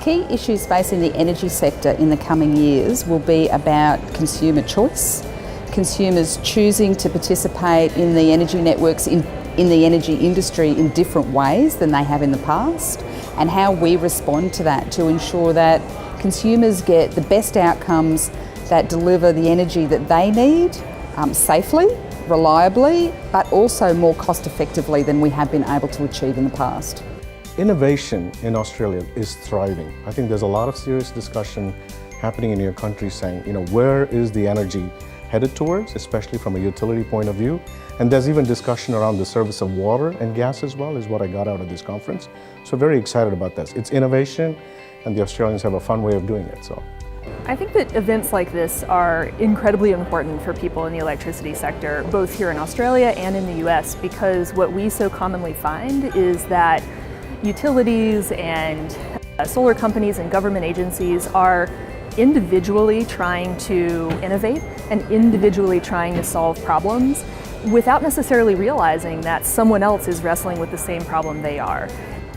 key issues facing the energy sector in the coming years will be about consumer choice, consumers choosing to participate in the energy networks in the energy industry in different ways than they have in the past, and how we respond to that to ensure that consumers get the best outcomes that deliver the energy that they need safely, reliably, but also more cost effectively than we have been able to achieve in the past. Innovation in Australia is thriving. I think there's a lot of serious discussion happening in your country saying, where is the energy headed towards, especially from a utility point of view. And there's even discussion around the service of water and gas as well, is what I got out of this conference. So very excited about this. It's innovation, and the Australians have a fun way of doing it. So I think that events like this are incredibly important for people in the electricity sector, both here in Australia and in the US, because what we so commonly find is that utilities and solar companies and government agencies are individually trying to innovate and individually trying to solve problems without necessarily realizing that someone else is wrestling with the same problem they are.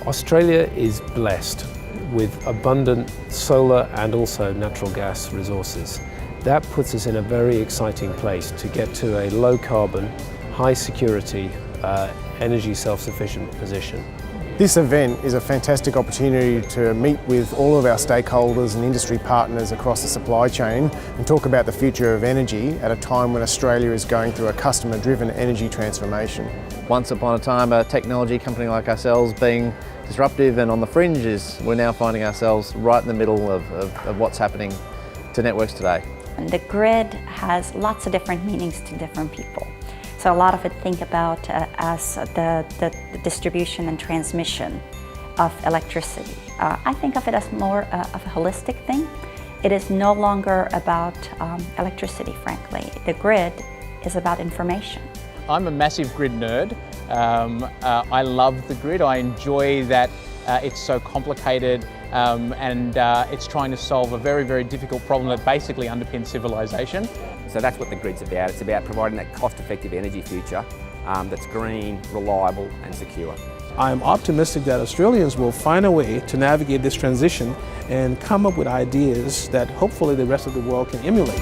Australia is blessed with abundant solar and also natural gas resources. That puts us in a very exciting place to get to a low carbon, high security, energy self-sufficient position. This event is a fantastic opportunity to meet with all of our stakeholders and industry partners across the supply chain and talk about the future of energy at a time when Australia is going through a customer-driven energy transformation. Once upon a time, a technology company like ourselves being disruptive and on the fringes, we're now finding ourselves right in the middle of what's happening to networks today. The grid has lots of different meanings to different people. So a lot of it think about as the distribution and transmission of electricity. I think of it as more of a holistic thing. It is no longer about electricity, frankly. The grid is about information. I'm a massive grid nerd. I love the grid. I enjoy that it's so complicated and it's trying to solve a very, very difficult problem that basically underpins civilization. So that's what the grid's about. It's about providing that cost-effective energy future that's green, reliable and secure. I'm optimistic that Australians will find a way to navigate this transition and come up with ideas that hopefully the rest of the world can emulate.